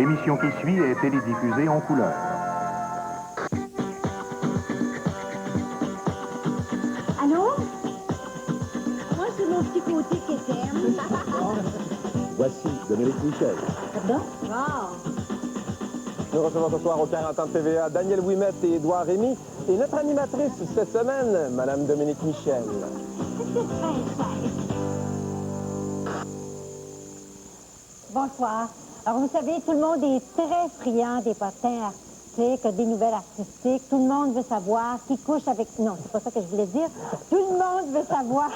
L'émission qui suit est télédiffusée en couleur. Allô? Moi, c'est mon petit côté qui t'aime. Voici Dominique Michel. Pardon? Wow. Nous recevons ce soir au 40 ans de TVA Daniel Ouimet et Édouard Rémy. Et notre animatrice cette semaine, Madame Dominique Michel. Bonsoir. Alors, vous savez, tout le monde est très friand des potins artistiques, des nouvelles artistiques. Tout le monde veut savoir qui couche avec... Non, c'est pas ça que je voulais dire. Tout le monde veut savoir...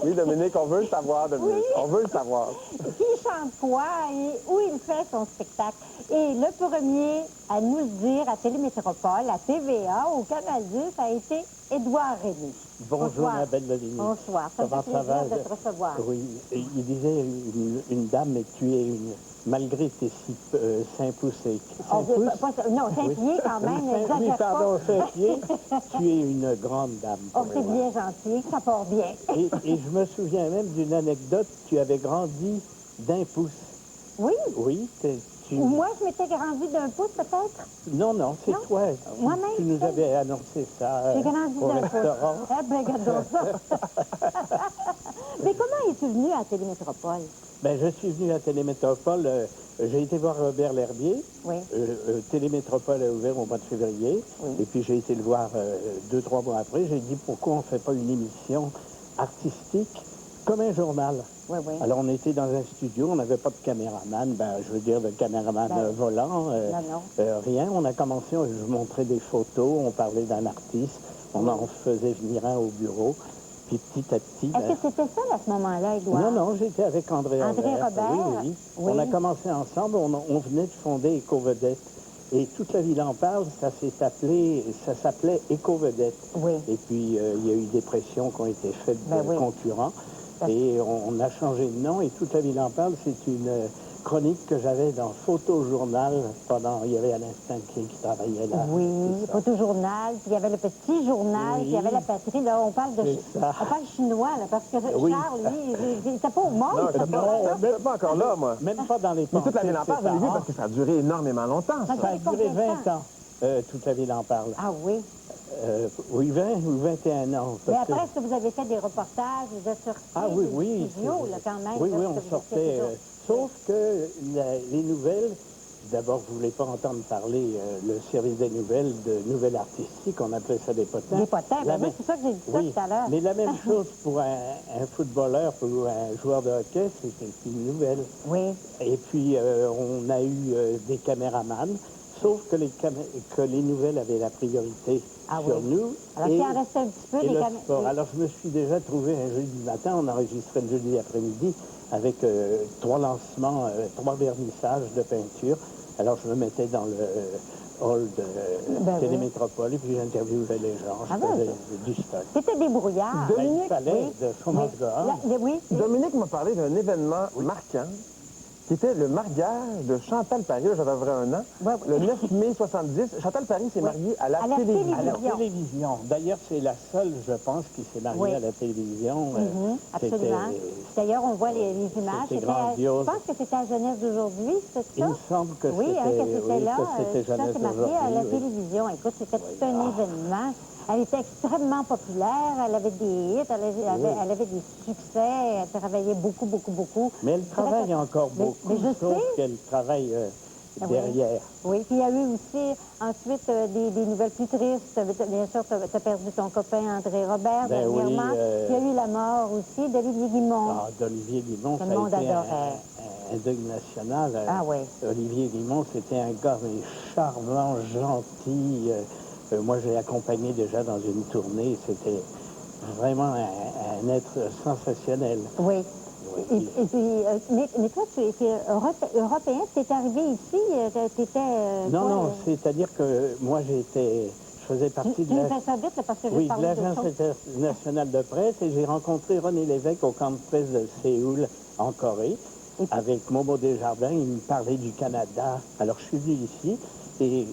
Oui, Dominique, on veut le savoir, Dominique. Oui. On veut le savoir. Qui chante quoi et où il fait son spectacle. Et le premier à nous le dire à Télémétropole, à TVA, au Canal 10, a été Édouard Rémy. Bonjour, Bonsoir. ma belle Dominique. Bonsoir. Ça me fait plaisir de te recevoir. Oui, il disait une dame, mais tu es malgré tes 5 pouces et 5 pouces. Non, 5 pieds quand même, Oui, n'exagère pas. pardon, 5 pieds. Tu es une grande dame. Oh, c'est bien gentil, ça part bien. Et je me souviens même d'une anecdote, tu avais grandi d'1 pouce. Oui. Oui, Moi, je m'étais grandi d'1 pouce, peut-être. Non, c'est Non. toi. Moi-même, Tu nous ça. avais annoncé ça J'ai grandi au d'1 pouce. restaurant. Eh bien, regardons ça. Mais comment es-tu venu à Télémétropole? Ben, je suis venu à Télémétropole. J'ai été voir Robert L'Herbier. Oui. Télémétropole a ouvert au mois de février. Oui. Et puis j'ai été le voir 2-3 mois après. J'ai dit pourquoi on ne fait pas une émission artistique comme un journal. Oui, oui. Alors on était dans un studio, on n'avait pas de caméraman, je veux dire de caméraman volant, rien. On a commencé, je montrais des photos, on parlait d'un artiste, on en faisait venir un au bureau. Puis petit à petit... Est-ce que c'était seul à ce moment-là, Édouard? Non, j'étais avec André Robert. Oui. On a commencé ensemble, on venait de fonder Éco-Vedette. Et toute la ville en parle, ça s'appelait Éco-Vedette. Oui. Et puis, il y a eu des pressions qui ont été faites de concurrents. Et on a changé de nom, et toute la ville en parle. C'est une chronique que j'avais dans Photojournal pendant... Il y avait Alain Stanquet qui travaillait là. Oui, Photojournal, puis il y avait le petit journal, puis il y avait la patrie. Là, on parle chinois, là, parce que Charles, lui, il n'était pas au monde. Non, je n'étais pas encore là, moi. Même pas dans les Mais pensées. toute la ville en parle, vous l'avez vu, parce que ça a duré énormément longtemps. Ça a duré 20 ans. Toute la ville en parle. Ah oui? Oui, 20 ou 21 ans. Mais après, est-ce que vous avez fait des reportages, vous êtes sortis oui. studio, là, quand même? Oui, on sortait. Sauf que les nouvelles, d'abord, vous ne voulez pas entendre parler le service des nouvelles de nouvelles artistiques, on appelait ça des potins. Des potins, oui, c'est ça que j'ai dit ça tout à l'heure. Mais la même chose pour un footballeur ou un joueur de hockey, c'était une nouvelle. Oui. Et puis, on a eu des caméramans. Sauf que les nouvelles avaient la priorité sur nous. Alors, il en restait un petit peu des caméras. Alors, je me suis déjà trouvé un jeudi matin, on enregistrait le jeudi après-midi, avec 3 lancements, 3 vernissages de peinture. Alors, je me mettais dans le hall de Télémétropole, et puis j'interviewais les gens, je faisais du stock. C'était débrouillard. Il fallait de Chômage-Gorge. Oui. Dominique m'a parlé d'un événement marquant, qui était le mariage de Chantal Paris, là, j'avais à peu près 1 an, le 9 mai 70. Chantal Paris s'est mariée à la télévision. À la télévision. D'ailleurs, c'est la seule, je pense, qui s'est mariée à la télévision. Absolument. D'ailleurs, on voit les images. C'était grandiose. Je pense que c'était à Genève d'aujourd'hui, c'est ça? Il me semble que c'était là. c'était Ça s'est mariée à la télévision. Écoute, c'était tout un événement. Elle était extrêmement populaire, elle avait des hits, elle avait des succès, elle travaillait beaucoup. Mais elle travaille encore beaucoup, sauf qu'elle travaille derrière. Oui, puis il y a eu aussi ensuite des nouvelles plus tristes. Bien sûr, tu as perdu ton copain André Robert dernièrement. Il y a eu la mort aussi d'Olivier Guimond. Ah, d'Olivier Guimond, ça a été un deuil national. Olivier Guimond, c'était un gars charmant, gentil. Moi, j'ai accompagné déjà dans une tournée. C'était vraiment un être sensationnel. Oui. Et puis, mais toi, tu étais européen, tu étais arrivé ici, tu étais... Non, c'est-à-dire que moi, je faisais partie de l'Agence internationale de presse, et j'ai rencontré René Lévesque au camp de presse de Séoul, en Corée, avec Momo Desjardins. Il me parlait du Canada. Alors, je suis venu ici, et...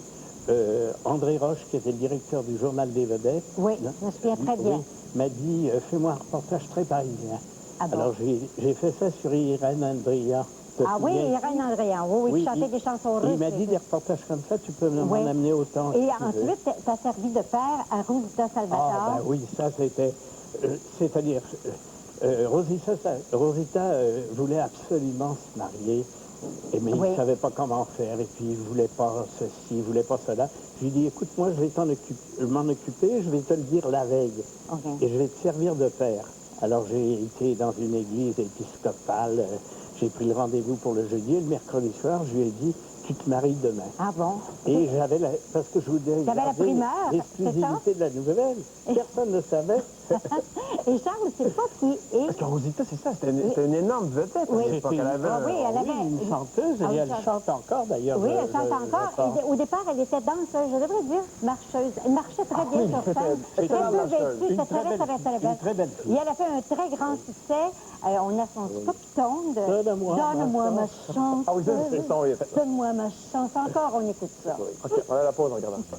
André Roche, qui était le directeur du Journal des Vedettes, je me souviens très bien, m'a dit fais-moi un reportage très parisien. Alors j'ai fait ça sur Irène Andria. Ah oui, Irène Andréan, oui, qui chantait des chansons russes. Il m'a dit des reportages comme ça, tu peux m'en amener autant. Et ensuite, tu as servi de père à Rosita Salvatore. Ah, ben oui, ça c'était... c'est-à-dire, Rosita voulait absolument se marier, mais il ne savait pas comment faire, et puis il ne voulait pas ceci, il ne voulait pas cela. Je lui ai dit, écoute, moi je vais m'en occuper, je vais te le dire la veille, et je vais te servir de père. Alors j'ai été dans une église épiscopale, j'ai pris le rendez-vous pour le jeudi, et le mercredi soir, je lui ai dit, tu te maries demain. Ah bon? Et j'avais parce que je voulais garder l'exclusivité de la nouvelle. Personne ne savait. Et Charles ne sait pas qui est. Parce que Rosita, c'est ça, c'était une énorme vedette à l'époque. Elle avait une chanteuse, et elle chante encore d'ailleurs. Oui, elle chante encore. Au départ, elle était danseuse, je devrais dire, marcheuse. Elle marchait très bien sur scène. Très peu vêtue, c'était très belle. Et elle a fait un très grand succès. On a son scopitone de Donne-moi ma chance. Ah oui, c'est son hit. Donne-moi ma chance. Encore, on écoute ça. OK, on a la pause en regardant ça.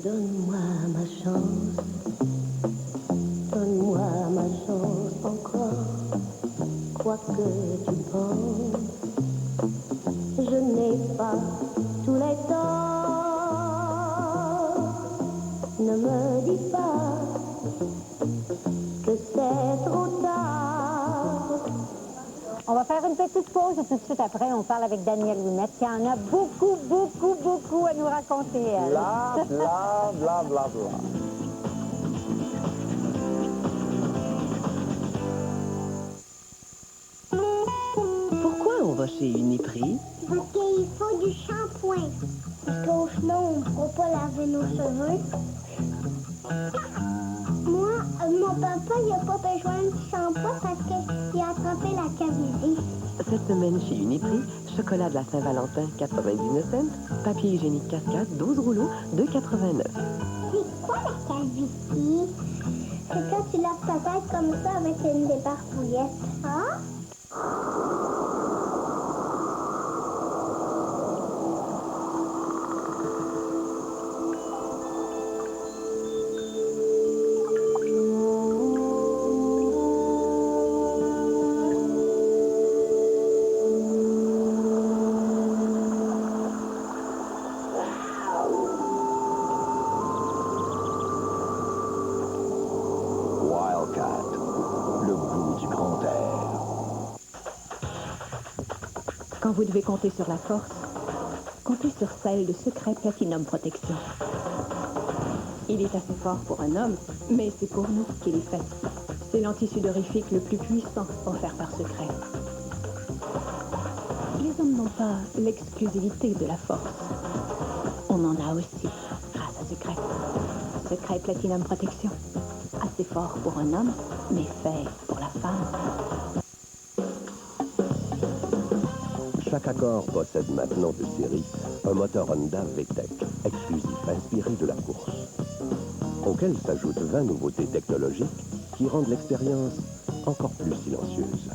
Donne-moi ma chance, donne-moi ma chance encore, quoi que tu penses, je n'ai pas tous les torts, ne me dis pas que c'est trop tard. On va faire une petite pause et tout de suite après, on parle avec Danielle Ouimet qui en a beaucoup, beaucoup, beaucoup à nous raconter. Elle. Bla, bla, bla, bla, bla. Pourquoi on va chez Uniprix? Parce qu'il faut du shampoing. Parce qu'au chemin, on ne pourra pas laver nos cheveux. Moi, mon papa, il n'a pas besoin de shampoing parce qu'il a attrapé la cavité. Cette semaine chez Uniprix, chocolat de la Saint-Valentin, 99 cents, papier hygiénique Cascade, 12 rouleaux, 2,89. C'est quoi la cavité? C'est quand tu laves ta tête comme ça avec une débarbouillette. Hein? Wildcat, le goût du grand air. Quand vous devez compter sur la force, comptez sur celle de Secret Platinum Protection. Il est assez fort pour un homme, mais c'est pour nous qu'il est fait. C'est l'antisudorifique le plus puissant offert par Secret. Les hommes n'ont pas l'exclusivité de la force. On en a aussi, grâce à Secret. Secret Platinum Protection. Assez fort pour un homme, mais fait pour la femme. Chaque Accord possède maintenant de série un moteur Honda VTEC, exclusif inspiré de la course, auquel s'ajoutent 20 nouveautés technologiques qui rendent l'expérience encore plus silencieuse.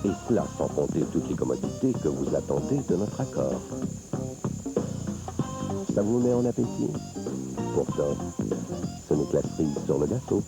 Et cela sans compter toutes les commodités que vous attendez de notre accord. Ça vous met en appétit? Pourtant, ce n'est que la cerise sur le gâteau.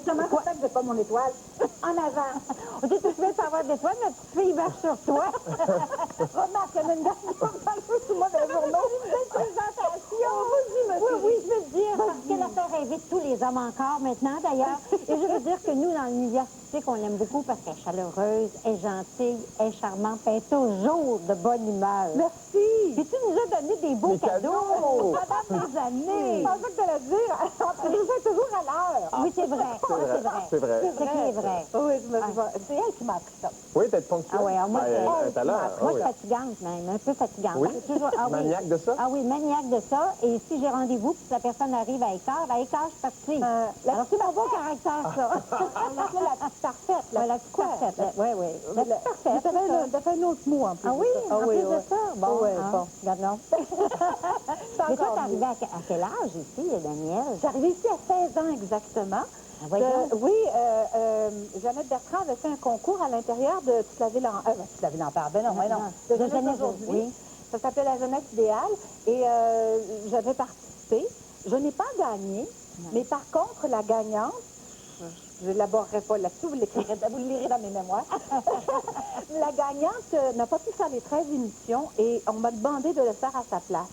Comment ça fait que c'est pas mon étoile? En avant. On dit tout de suite avoir d'étoile, ma petite fille marche sur toi. Remarque, il y a une dame qui va parler tout le monde dans les journaux. Une belle présentation. Oui, je veux te dire, parce qu'elle a fait rêver tous les hommes encore maintenant, d'ailleurs. Et je veux dire que nous, dans l'univers artistique, on l'aime beaucoup parce qu'elle est chaleureuse, elle est gentille, elle est charmante, elle est toujours de bonne humeur. Merci. Puis tu nous as donné des beaux cadeaux pendant des années. Je pensais que tu allais dire, je fais toujours à l'heure. Oui, c'est vrai. C'est vrai. C'est vrai. Oui, je me dis, c'est elle qui m'a appris ça. Oui, d'être ponctuelle. Ah oui, moi, moi, je suis fatigante même, un peu fatigante. Oui? Toujours, Maniaque de ça? Ah oui, maniaque de ça. Et si j'ai rendez-vous, puis la personne arrive à écart, je suis partie. Alors, c'est mon bon caractère, ça. On l'appelait la petite parfaite. La petite parfaite, oui, oui. La petite parfaite. T'avais un autre mot en plus. Ah oui, en plus de ça? Bon, bon, regarde non. Mais toi, t'es arrivée à quel âge ici, Daniel? J'arrivais ici à 16 ans exactement. Oui, Jeannette Bertrand avait fait un concours à l'intérieur de toute la ville toute la ville en part, de Jeunesse aujourd'hui. Oui. Ça s'appelait la Jeunesse idéale et j'avais participé. Je n'ai pas gagné, mais par contre, la gagnante, je n'élaborerai pas là-dessus, vous le lirez dans mes mémoires. La gagnante n'a pas pu faire les 13 émissions et on m'a demandé de le faire à sa place.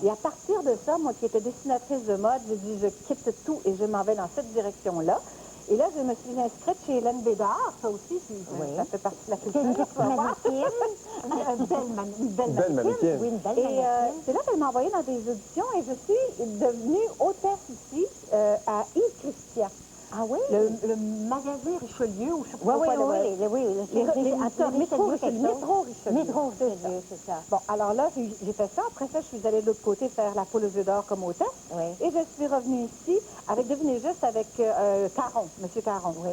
Et à partir de ça, moi qui étais dessinatrice de mode, j'ai dit je quitte tout et je m'en vais dans cette direction-là. Et là, je me suis inscrite chez Hélène Bédard, ça aussi, ça fait partie de la culture. C'est une petite mannequin. Une belle mannequin. Oui, une belle et c'est là qu'elle m'a envoyée dans des auditions et je suis devenue hôtesse ici à Yves Christian. Ah oui? Le magasin Richelieu, ou je sais pas oui, métro Richelieu, c'est ça. Bon, alors là, j'ai fait ça. Après ça, je suis allée de l'autre côté faire la poule aux œufs d'or comme hôtesse. Oui. Et je suis revenue ici avec, devinez juste, avec Caron, M. Caron. Oui.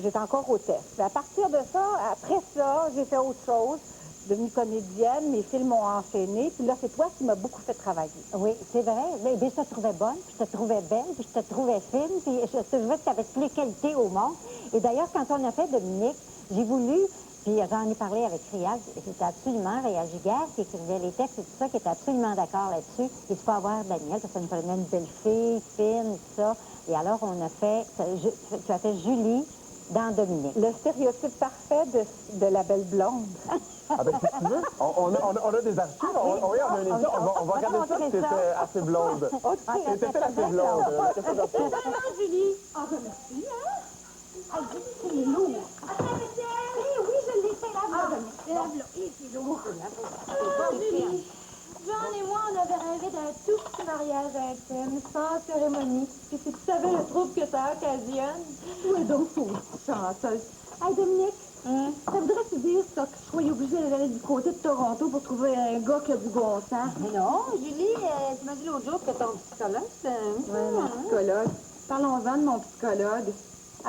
J'étais encore hôtesse. Mais à partir de ça, après ça, j'ai fait autre chose. Devenue comédienne, mes films m'ont enchaînée, puis là, c'est toi qui m'as beaucoup fait travailler. Oui, c'est vrai. Mais je te trouvais bonne, puis je te trouvais belle, puis je te trouvais fine, puis je trouvais que tu avais toutes les qualités au monde. Et d'ailleurs, quand on a fait Dominique, j'ai voulu, puis j'en ai parlé avec Rial, c'était absolument Réal Giguère qui écrivait les textes et tout ça, qui était absolument d'accord là-dessus. Il faut avoir Daniel, parce que ça nous prenait une belle fille, fine, tout ça. Et alors, on a fait, tu as fait Julie dans Dominique. Le stéréotype parfait de la belle blonde. Ah ben, si tu veux, on a des archives, on a une émission, on va regarder ça si t'étais assez blonde. T'étais assez blonde. Julie. Ah, ben merci, hein? Ah, c'est lourd. Oui, je l'ai fait là-bas. C'est lourd. Julie, John et moi, on avait rêvé d'un tout petit mariage intime, sans cérémonie. Puis si tu savais le trouble que ça occasionne. Oui, donc, chanceuse. Hey, Dominique, ça voudrait-tu dire, ça, que je sois obligée d'aller du côté de Toronto pour trouver un gars qui a du bon sens? Mais non, Julie, tu m'as dit l'autre jour que ton psychologue, c'est... Oui, mon psychologue. Parlons-en de mon psychologue.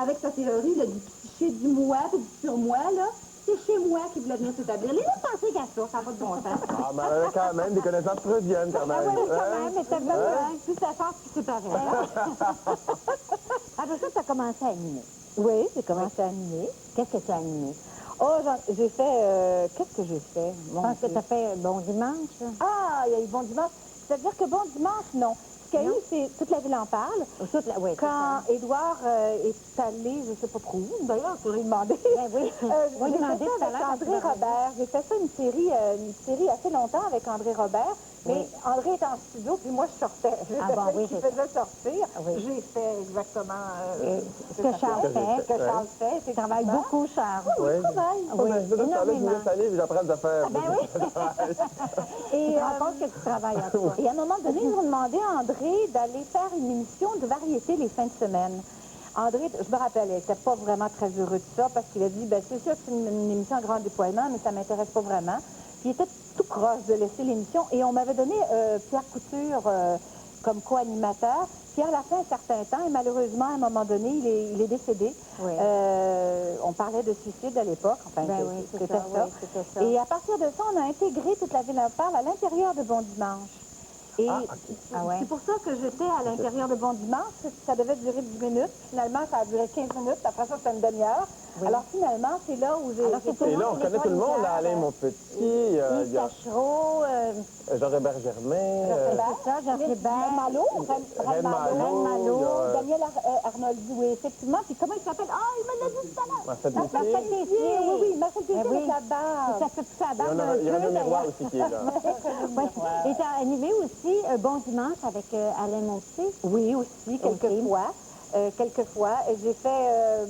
Avec sa théorie là, du psyché du moi et du surmoi, là, c'est chez moi qui voulait venir s'établir. Les gens pensaient qu'à ça, ça n'a pas de bon sens. Ah, mais elle avait quand même des connaissances freudiennes, quand même. Oui, quand même, mais t'as vu, plus ça sort, plus c'est pareil. Après ça, tu as commencé à animer. Oui, j'ai commencé à animer. Qu'est-ce que tu as animé? Oh, j'ai fait... qu'est-ce que j'ai fait? Je pense que tu as fait Bon Dimanche. Ah, il y a eu Bon Dimanche. C'est-à-dire que Bon Dimanche, non. Ce qu'il y a eu, c'est toute la ville en parle. Oui, quand Édouard est allé, je ne sais pas trop où, d'ailleurs, je lui demander. Ben oui. J'ai fait ça avec André Robert. J'ai fait ça une série assez longtemps avec André Robert. Mais André était en studio, puis moi, je sortais. Ah bon, oui, je faisais sortir. Oui. J'ai fait exactement ce que Charles fait. Ce que Charles fait. Tu travailles beaucoup, Charles. Oui, je travaille. Oui, je me laisse aller, puis j'apprends à faire. Ben oui. Et je rends compte que tu travailles à toi. Et à un moment donné, ils m'ont demandé à André d'aller faire une émission de variété les fins de semaine. André, je me rappelle, il n'était pas vraiment très heureux de ça parce qu'il a dit, ben c'est sûr que c'est une émission à grand déploiement, mais ça ne m'intéresse pas vraiment. Puis il était tout croche de laisser l'émission et on m'avait donné Pierre Couture comme co-animateur. Puis à la fin, un certain temps, et malheureusement, à un moment donné, il est décédé. Oui. On parlait de suicide à l'époque. Enfin, oui, c'était ça. Et à partir de ça, on a intégré toute la ville en parle à l'intérieur de Bon Dimanche. Et c'est pour ça que j'étais à l'intérieur de Bon Dimanche. Ça devait durer 10 minutes. Finalement, ça a duré 15 minutes. Après ça, c'était une demi-heure. Oui. Alors finalement, c'est là où j'ai... Et là, on connaît tout le monde. Alain Monpetit, Yves Tachereau, Jean-Robert Germain. Jean-Hébert Malo, Reine Malo, Daniel Arnoldi, oui, effectivement. Puis comment il s'appelle? Ah, il me l'a dit tout à l'heure. Marcel Tessier. Oui, Marcel Tessier avec la barbe. Ça fait tout ça à barbe. Il y a un miroir aussi qui est là. Et tu as animé aussi Bon Dimanche avec Alain Monpetit? Oui, aussi, quelquefois. Quelquefois. J'ai fait...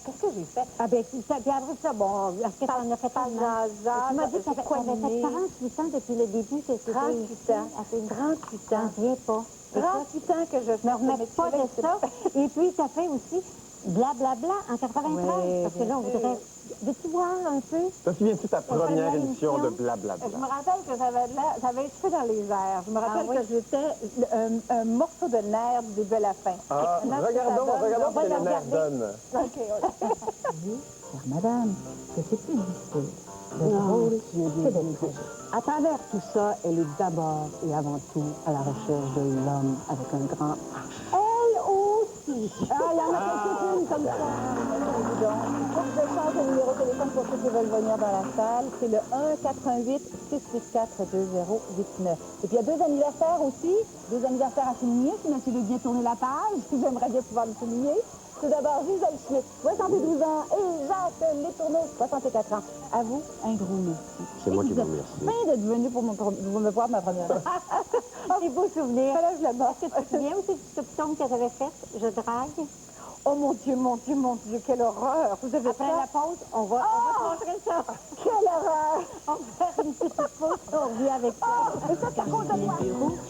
qu'est-ce que j'ai fait? Ah bien, puis après ça, bon, est-ce que tu en as fait pas hasard? Tu m'as dit que tu avais fait 48 ans depuis le début que c'était 38 ans. 38 ans. J'en viens pas. 38 ans que je fais. Ne remets pas de ça. Et puis, tu as fait aussi Blablabla en 93, parce que là, on voudrait... Veux-tu voir un peu? Te souviens-tu de ta première émission de Blablabla? Je me rappelle que ça avait été fait dans les airs. Je me rappelle que j'étais un morceau de nerf du début à la fin. Ah, regardons ce que les nerfs donnent. OK. Chère madame, que c'est-il difficile? Le drôle, c'est d'être tragique. À travers tout ça, elle est d'abord et avant tout à la recherche de l'homme avec un grand H. Elle aussi. Ah, il y en a quelques-unes comme ça. Il faut que je change le numéro de téléphone pour ceux qui veulent venir dans la salle. C'est le 1-88-664-2089. Et puis, il y a 2 anniversaires aussi. 2 anniversaires à souligner. Si monsieur veut bien tourner la page, j'aimerais bien pouvoir le souligner. Tout d'abord, Gisèle Schmitt, 72 ans, et Jacques Letourneau, 64 ans. À vous, un gros merci. C'est moi qui vous remercie. Merci d'être venu pour me voir ma première fois. Des beaux souvenirs. Là, je l'adore. Est-ce que tu te souviens aussi du soupçon que j'avais fait? Je drague. Oh mon Dieu, mon Dieu, mon Dieu, quelle horreur! Vous avez Après la pause, on va te montrer ça. Quelle horreur! On va faire une petite pause, on revient avec ça. Et ça, c'est à cause de moi.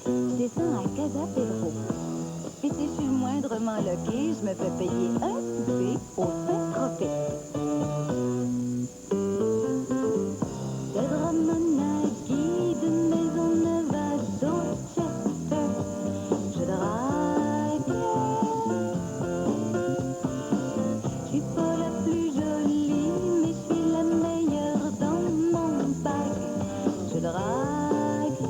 Je descends à Casa Pedro. Et si je suis moindrement loquée, je me fais payer un souper au Saint-Tropez. De Drummond à Guy, de Maisonneuve à Dorchester, je drague. Je suis pas la plus jolie, mais je suis la meilleure dans mon bac. Je drague.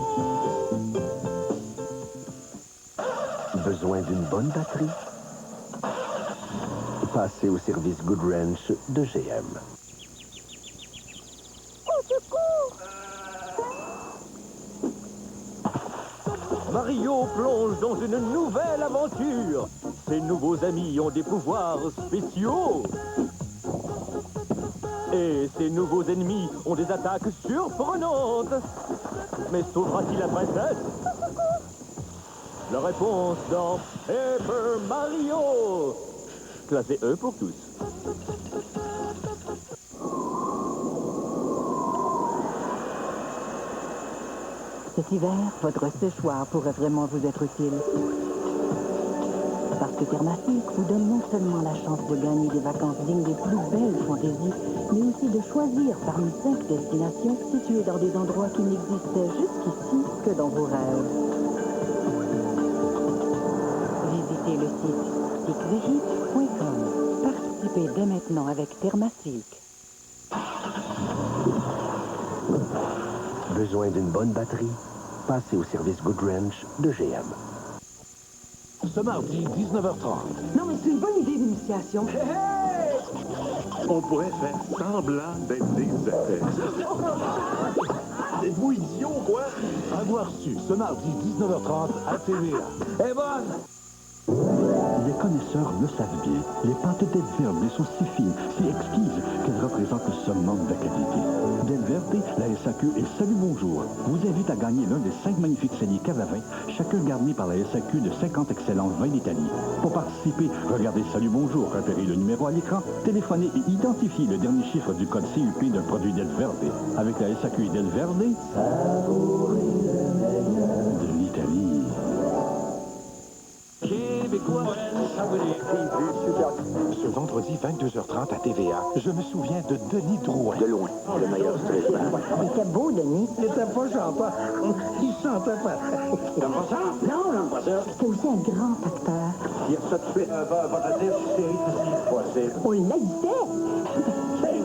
Besoin d'une bonne batterie? Passez au service Good Ranch de GM. Au secours! Mario plonge dans une nouvelle aventure. Ses nouveaux amis ont des pouvoirs spéciaux. Et ses nouveaux ennemis ont des attaques surprenantes. Mais sauvera-t-il la princesse? La réponse dans Paper Mario. Classé E pour tous. Cet hiver, votre séchoir pourrait vraiment vous être utile. Parce que Thermatique vous donne non seulement la chance de gagner des vacances dignes des plus belles fantaisies, mais aussi de choisir parmi 5 destinations situées dans des endroits qui n'existaient jusqu'ici que dans vos rêves. Visitez le site ticvehi.com. Participez dès maintenant avec Thermatique. Besoin d'une bonne batterie? Passez au service Good Ranch de GM. Ce mardi, 19h30. Non, mais c'est une bonne idée d'initiation. On pourrait faire semblant d'être des extraterrestres. Êtes-vous idiot, quoi? Avoir su, ce mardi, 19h30, à TVA. Eh bonne! Les connaisseurs le savent bien. Les pâtes Del Verde sont si fines, si exquises qu'elles représentent le summum de la qualité. Del Verde, la SAQ et Salut Bonjour vous invitent à gagner l'un des 5 magnifiques celliers cave à vin, chacun garni par la SAQ de 50 excellents vins d'Italie. Pour participer, regardez Salut Bonjour, repérez le numéro à l'écran, téléphonez et identifiez le dernier chiffre du code CUP d'un produit Del Verde. Avec la SAQ et Del Verde, de l'Italie. Québécois. Ce vendredi, 22h30 à TVA, je me souviens de Denis Drouin. De loin, le meilleur stripper. Il était beau, Denis. Il n'était pas chanteur. Il chantait pas. T'aimes pas ça? Non, j'aime pas ça. C'était aussi un grand acteur. Tire ça tout de suite. Va te dire si c'est possible. On l'habitait.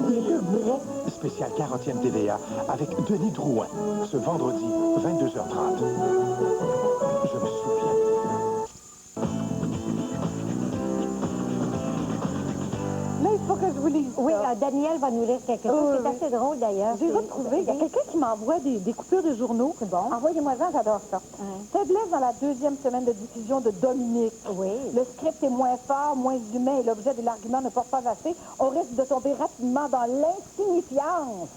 Il était vrai. Spécial 40e TVA avec Denis Drouin. Ce vendredi, 22h30. Je me souviens. Là, il faut que je vous lise ça. Oui, Daniel va nous lire quelque chose. C'est assez drôle, d'ailleurs. J'ai retrouvé. Il y a quelqu'un qui m'envoie des coupures de journaux. C'est bon. Envoyez-moi ça, j'adore ça. Faiblesse dans la 2e semaine de diffusion de Dominique. Oui. Le script est moins fort, moins humain et l'objet de l'argument ne porte pas assez. On risque de tomber rapidement dans l'insignifiance.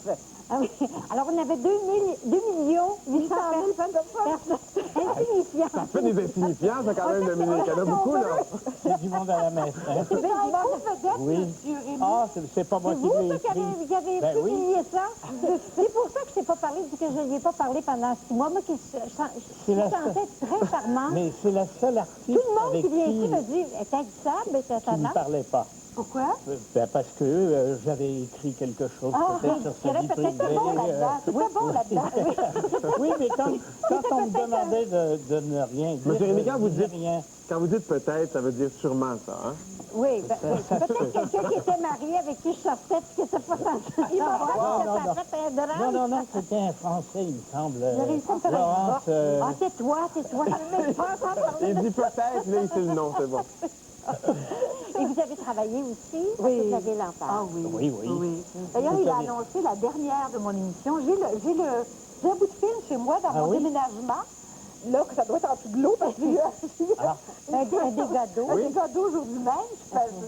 Ah oui. Alors, on avait 2 800 000 personnes insignifiantes. Ça fait des insignifiances, quand même, Dominique. Il y en a beaucoup, là. C'est du monde à la messe. Hein? C'est bien Oui. Ah, c'est pas moi qui l'ai écrit. Vous avez Ben oui. publié ça. C'est pour ça que je t'ai pas parlé, que je n'y ai pas parlé pendant 6 mois. Moi, qui je sentais très charmante. Mais c'est la seule artiste Tout le monde avec qui vient ici qui me dit, est haïssable, est ne parlait pas. Pourquoi? Parce que j'avais écrit quelque chose peut-être sur ce livre privé. C'était bon là-dedans. Oui, mais quand on me demandait de ne rien dire, Monsieur Rémy, rien. Quand vous dites peut-être, ça veut dire sûrement ça, hein? Oui, peut-être quelqu'un qui était marié avec qui je sortais puis qui n'était pas censé savoir. Non, c'était un Français, il me semble. J'ai réussi à me faire Laurence, Ah, tais-toi. Il dit peut-être, là, il sait le nom, c'est bon. Et vous avez travaillé aussi à toute la ville en parle. Ah oui. Oui. D'ailleurs, il a annoncé la dernière de mon émission. J'ai un bout de film chez moi dans mon déménagement. Là, que ça doit être en dessous de l'eau parce qu'il y a un dégât d'eau. Un dégât d'eau aujourd'hui même.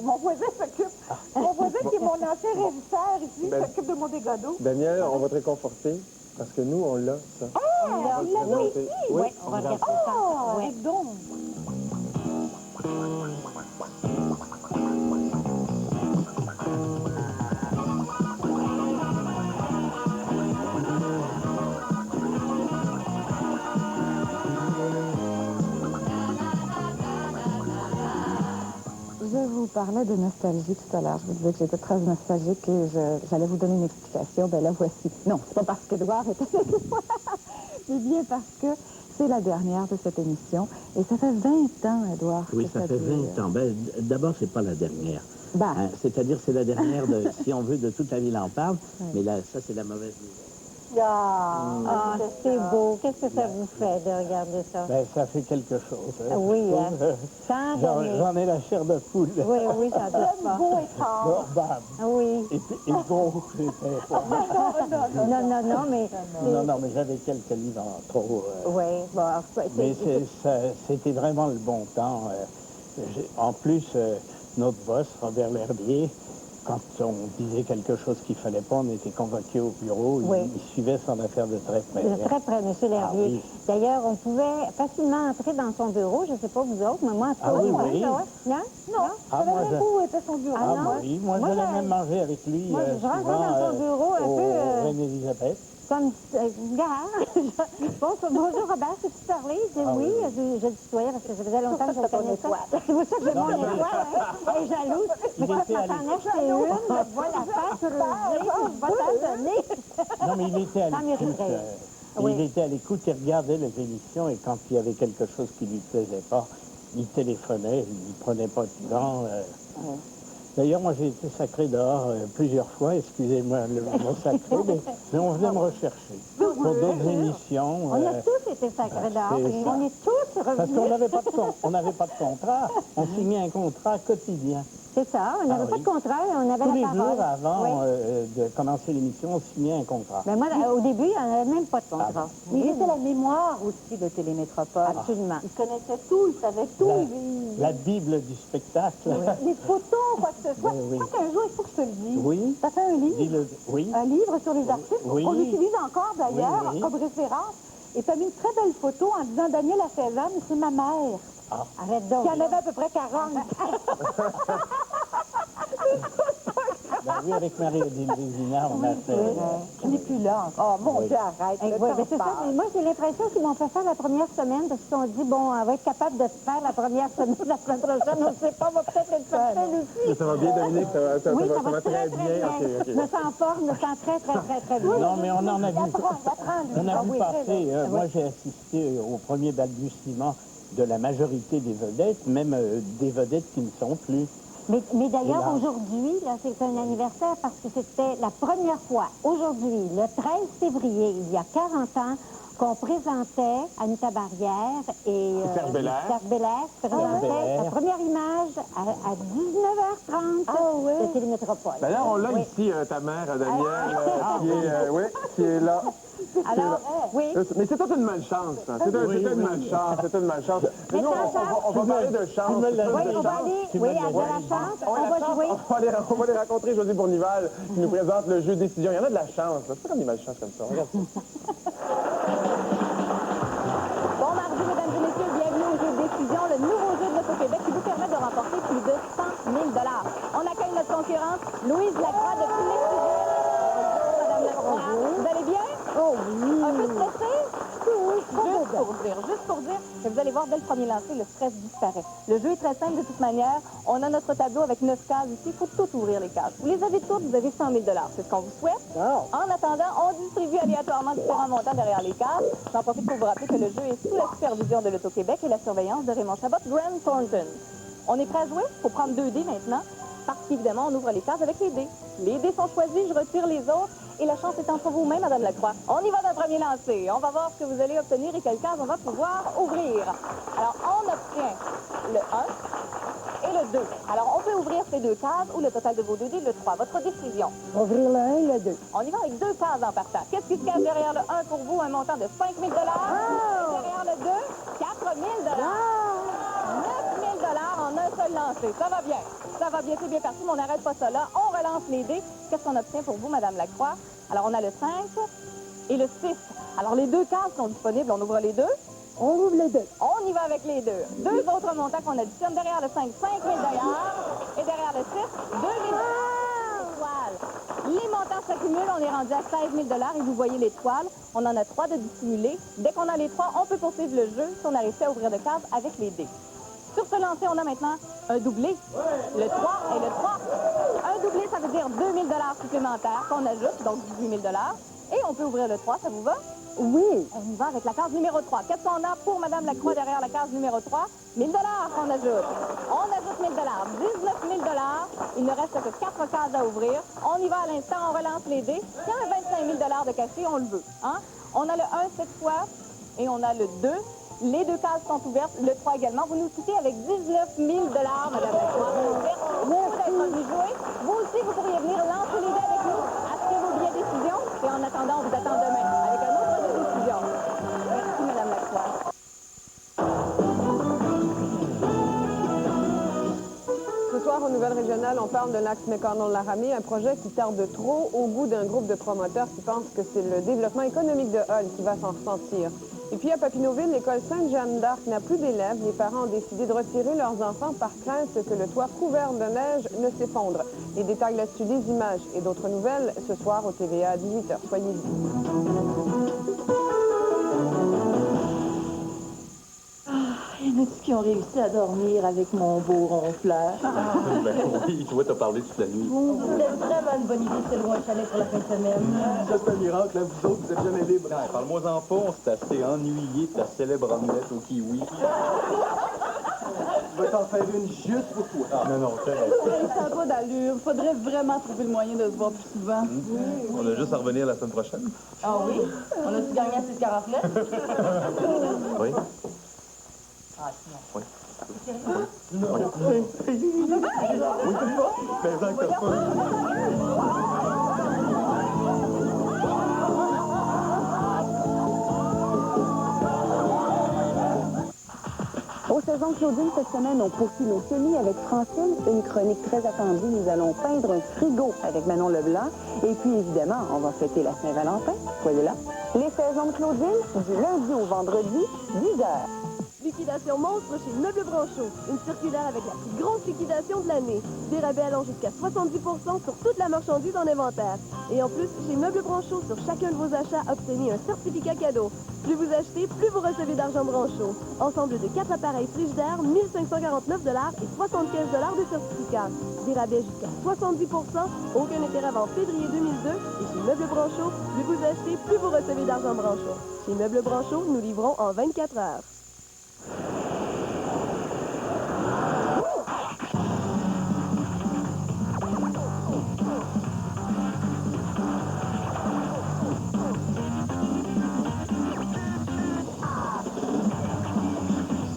Mon voisin s'occupe. Mon voisin qui est mon ancien régisseur ici s'occupe de mon dégât d'eau. Daniel, on va te réconforter parce que nous, on l'a, ça. Ah, il l'a mis ici? Oui, on va regarder ça. Oh, donc. Je vous parlais de nostalgie tout à l'heure. Je vous disais que j'étais très nostalgique et j'allais vous donner une explication. Ben la voici. Non, c'est pas parce qu'Édouard était avec moi, mais bien parce que c'est la dernière de cette émission. Et ça fait 20 ans, Édouard. Oui, ça fait 20 ans. Ben, d'abord, c'est pas la dernière. Hein, c'est-à-dire, c'est la dernière, si on veut, de toute la ville en parle. Mais là, ça, c'est la mauvaise nouvelle. Ah, c'est beau. Qu'est-ce que ça vous fait de regarder ça? Ben, ça fait quelque chose. Hein. Oui, hein. J'en ai la chair de poule. Oui, ça doit pas. Beau et fort. Oui. Et beau, c'était pas. Non, mais... Non, mais j'avais quelques livres en trop. Oui, bon... Mais c'était vraiment le bon temps. En plus, notre boss, Robert L'Herbier, quand on disait quelque chose qu'il ne fallait pas, on était convoqué au bureau. Il suivait son affaire de très près. De très près, M. L'Herbier. Oui. D'ailleurs, on pouvait facilement entrer dans son bureau. Je ne sais pas vous autres, mais moi, en tout cas, oui. Non? Non, je savais même pas où était son bureau. Moi, j'allais même manger avec lui. Moi, je rentrais dans son bureau un peu... Reine-Élisabeth. Comme, bonjour Robert, peux tu parler? Je dis oui, je le tutoyais parce que ça faisait longtemps que je le connaissais. C'est pour ça que j'ai mon étoile, elle est jalouse. Mais quand tu m'en acheter une, je vois la face rosée, je vais t'en donner. Non, mais il était à l'écoute. Il était à l'écoute, il regardait les émissions et quand il y avait quelque chose qui lui plaisait pas, il téléphonait, il prenait pas de temps. D'ailleurs, moi, j'ai été sacré dehors plusieurs fois, excusez-moi le mot sacré, mais on venait me rechercher pour d'autres émissions. On a tous été sacrés dehors, et on est tous revenus. Parce qu'on n'avait pas de contrat, on signait un contrat quotidien. C'est ça, on n'avait pas de contrat, on avait tous la parole. Tous les jours avant de commencer l'émission, on signait un contrat. Mais moi, au début, il n'y en avait même pas de contrat. Mais il était la mémoire aussi de Télémétropole. Absolument. Il connaissait tout, il savait tout. La Bible du spectacle. Les photos, quoi que ce soit. Je crois qu'un jour, il faut que je te le dise. Oui. Ça fait un livre. Un livre sur les artistes qu'on utilise encore d'ailleurs comme référence. Et tu as mis une très belle photo en disant Daniel a 16 ans, mais c'est ma mère. Arrête donc. Qui en avait à peu près 40. Oui, avec Marie-Odile Vézina, on a fait... Je n'ai plus là. Oh, mon Dieu, arrête. C'est ça. Mais moi, j'ai l'impression qu'ils m'ont fait faire la première semaine parce qu'ils ont dit, bon, on va être capable de faire la première semaine la semaine prochaine. On ne sait pas, on va peut-être être faire aussi. Ça va bien, Dominique, ça va très bien. Je me sens fort, je me sens très bien. Non, mais on en a vu. On a vu passer. Moi, j'ai assisté au premier balbutiement de la majorité des vedettes, même des vedettes qui ne sont plus. Mais d'ailleurs, aujourd'hui, c'est un anniversaire parce que c'était la première fois, aujourd'hui, le 13 février, il y a 40 ans, qu'on présentait Anita Barrière et Serge Belair présentait la première image à 19h30 de Télémétropole. Ben là, on l'a ici, ta mère, Daniel, qui est là. Alors, Mais c'est toute une malchance. C'est une malchance. Mais nous, on va parler de chance. On va aller, à de la chance, on va jouer. On va les rencontrer, José Bournival, qui nous présente le jeu Décision. Il y en a de la chance. C'est pas comme des malchances comme ça. Regarde ça. Bon mardi, mesdames et messieurs, bienvenue au jeu Décision, le nouveau jeu de l'Auto-Québec qui vous permet de remporter plus de 100 000 $. On accueille notre concurrente, Louise Lacroix de Québec. Madame Lacroix, vous allez bien? Oh oui. Un peu stressée? Oui, juste pour dire. vous allez voir, dès le premier lancer, le stress disparaît. Le jeu est très simple de toute manière. On a notre tableau avec 9 cases ici. Il faut toutes ouvrir les cases. Vous les avez toutes, vous avez 100 000 $. C'est ce qu'on vous souhaite. Oh. En attendant, on distribue aléatoirement différents montants derrière les cases. J'en profite pour vous rappeler que le jeu est sous la supervision de l'Auto-Québec et la surveillance de Raymond Chabot, Grant Thornton. On est prêt à jouer? Il faut prendre 2 dés maintenant, parce qu'évidemment, on ouvre les cases avec les dés. Les dés sont choisis, je retire les autres, et la chance est entre vous-même, Madame Lacroix. On y va d'un premier lancer. On va voir ce que vous allez obtenir et quelles cases on va pouvoir ouvrir. Alors, on obtient le 1 et le 2. Alors, on peut ouvrir ces 2 cases, ou le total de vos 2 dés, le 3. Votre décision. Ouvrir le 1 et le 2. On y va avec 2 cases en partant. Qu'est-ce qui se cache derrière le 1 pour vous? Un montant de 5 000 $. Oh! Derrière le 2, 4 000 $. 9 000 $ en un seul lancer. Ça va bien. Ça va bien, c'est bien parti, mais on n'arrête pas ça là. On relance les dés. Qu'est-ce qu'on obtient pour vous, Madame Lacroix? Alors, on a le 5 et le 6. Alors, les 2 cases sont disponibles. On ouvre les 2. On ouvre les 2. On y va avec les 2. 2 autres montants qu'on additionne. Derrière le 5, 5 000 $. Et derrière le 6, 2 000 $. Les montants s'accumulent. On est rendu à 16 000 $ et vous voyez l'étoile. On en a 3 de dissimulés. Dès qu'on a les 3, on peut poursuivre le jeu si on a réussi à ouvrir de cases avec les dés. Sur ce lancer, on a maintenant un doublé. Le 3 et le 3. Un doublé, ça veut dire 2 000 $ supplémentaires qu'on ajoute, donc 18 000 $. Et on peut ouvrir le 3, ça vous va? Oui. On y va avec la case numéro 3. Qu'est-ce qu'on a pour Madame Lacroix derrière la case numéro 3? 1 000 $ qu'on ajoute. On ajoute 1 000 $. 19 000 $. Il ne reste que 4 cases à ouvrir. On y va à l'instant, on relance les dés. Il y a un 25 000 $ de cachet, on le veut. Hein? On a le 1 cette fois et on a le 2. Les 2 cases sont ouvertes, le 3 également. Vous nous quittez avec 19 000 $, Madame Lacroix. Merci beaucoup d'être venu jouer. Vous aussi, vous pourriez venir lancer les dés avec nous, acheter vos billets décision. Et en attendant, on vous attend demain avec un autre jeu de décision. Merci, Madame Lacroix. Ce soir, aux Nouvelles Régionales, on parle de l'axe McConnell-Laramie, un projet qui tarde trop au goût d'un groupe de promoteurs qui pensent que c'est le développement économique de Hull qui va s'en ressentir. Et puis à Papineauville, l'école Sainte-Jeanne d'Arc n'a plus d'élèves. Les parents ont décidé de retirer leurs enfants par crainte que le toit couvert de neige ne s'effondre. Les détails là-dessus, des images et d'autres nouvelles ce soir au TVA à 18h. Soyez-y. Il y en a-tu qui ont réussi à dormir avec mon beau ronfleur? Ben oui, tu vois, t'as parlé toute la nuit. C'était vraiment une bonne idée, c'est loin un chalet pour la fin de semaine. Ça, c'est un miracle, hein, vous autres, vous êtes jamais libres. Parle-moi-en pas, on s'est assez ennuyé de ta célèbre omelette au kiwi. Je vais t'en faire une juste pour toi. Non, non, c'est vrai. Ça n'a pas d'allure. Faudrait vraiment trouver le moyen de se voir plus souvent. On a juste à revenir la semaine prochaine. Ah oui? On a-tu gagné à 6,49? Oui. Ah, sinon. Oui. Sérieux? Non. Oui, c'est pas. Mais exactement. Aux saisons Claudine, cette semaine, on poursuit nos semis avec Francine. Une chronique très attendue. Nous allons peindre un frigo avec Manon Leblanc. Et puis, évidemment, on va fêter la Saint-Valentin. Soyez là. Les saisons de Claudine, du lundi au vendredi, 10h. Liquidation monstre chez Meubles Branchot. Une circulaire avec la plus grosse liquidation de l'année. Des rabais allant jusqu'à 70% sur toute la marchandise en inventaire. Et en plus, chez Meubles Branchot, sur chacun de vos achats, obtenez un certificat cadeau. Plus vous achetez, plus vous recevez d'argent Branchot. Ensemble de 4 appareils frigidaires, 1 549 $ et 75 $ de certificats. Des rabais jusqu'à 70%, aucun intérêt avant février 2002. Et chez Meubles Branchot, plus vous achetez, plus vous recevez d'argent Branchot. Chez Meubles Branchot, nous livrons en 24 heures.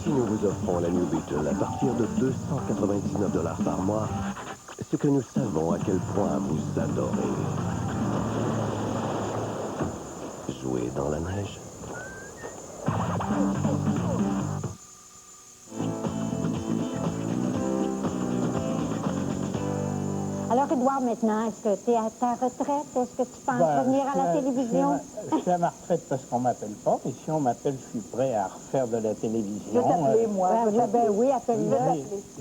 Si nous vous offrons la New Beetle à partir de 299 $ par mois, c'est que nous savons à quel point vous adorez jouer dans la neige. Alors, Édouard, maintenant, est-ce que tu es à ta retraite? Est-ce que tu penses revenir à la télévision? Je suis à ma retraite parce qu'on ne m'appelle pas. Et si on m'appelle, je suis prêt à refaire de la télévision. Je vais t'appeler, moi. Oui, appelle-le.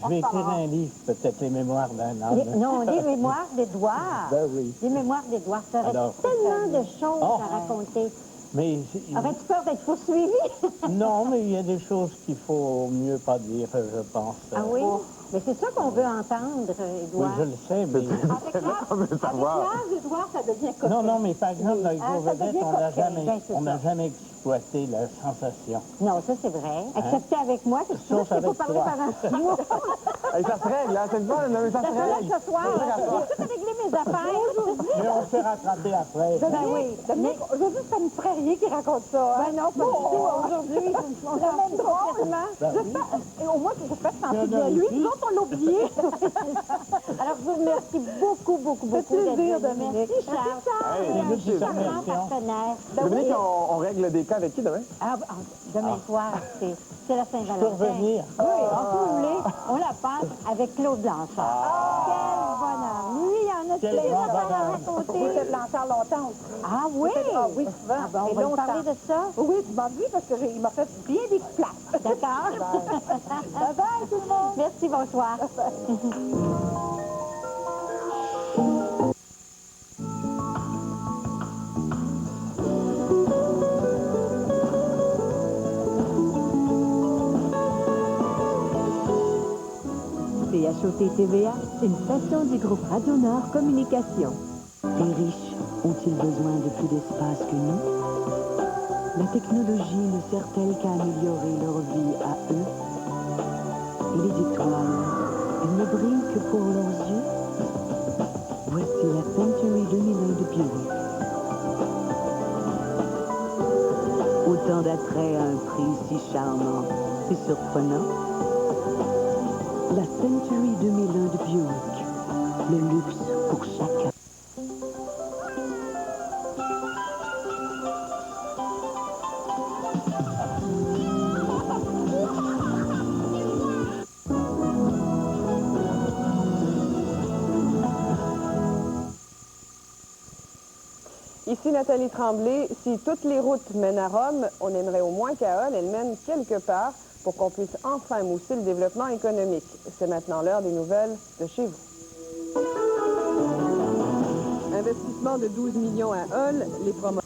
Je vais écrire un livre, peut-être Les Mémoires d'un homme. Non, les Mémoires d'Édouard. Ben oui. Les Mémoires d'Édouard. Tu aurais tellement de choses à raconter. Mais... Aurais-tu peur d'être poursuivi? Non, mais il y a des choses qu'il faut mieux pas dire, je pense. Ah oui? Mais c'est ça qu'on veut entendre, Édouard. Oui, je le sais, mais... Avec l'âge, Édouard, ça devient coquin. Non, mais par exemple, dans les gros vedettes, on n'a jamais exploité la sensation. Non, ça c'est vrai. Excepté avec moi, que je trouve qu'il faut parler pendant 6 mois. Ça se règle, hein? C'est le fun, mais ça se règle. Ce soir, j'ai tout réglé mes affaires. Mais on s'est rattrapé après. Ben oui. Dominique, aujourd'hui, c'est une prairie qui raconte ça. Ben non, pas du tout. Aujourd'hui, on a même drôlement. Et au moins, j'espère que c'est bien lui. Nous autres, on l'a oublié. Alors, je vous remercie beaucoup, beaucoup, beaucoup. C'est plaisir, Dominique. Merci, Charles. Merci, charmant partenaire. Dominique, on règle des cas avec qui demain? Demain soir, c'est la Saint-Valentin. Je peux revenir. Oui, on peut rouler. On la passe avec Claude Blanchard. Quel bonheur. Lui, il y en a plein d'affaires à raconter. Claude Blanchard longtemps aussi. Ah oui? Oui, souvent. Ah ben, on va lui parler de ça? Oui, tu m'en dis parce qu'il m'a fait bien des places. D'accord. Bye-bye, tout le monde. Merci, bonsoir. CHOT TVA, une station du groupe Radio Nord Communication. Les riches ont-ils besoin de plus d'espace que nous? La technologie ne sert-elle qu'à améliorer leur vie à eux? Et les étoiles, elles ne brillent que pour leurs yeux? Voici la Century 2001 de Buick. Autant d'attrait à un prix si charmant et surprenant. La Century 2001 de Buick. Le luxe pour chacun. Ici Nathalie Tremblay. Si toutes les routes mènent à Rome, on aimerait au moins qu'à Hull, elles mènent quelque part pour qu'on puisse enfin mousser le développement économique. C'est maintenant l'heure des nouvelles de chez vous. Investissement de 12 millions à Hull, les promoteurs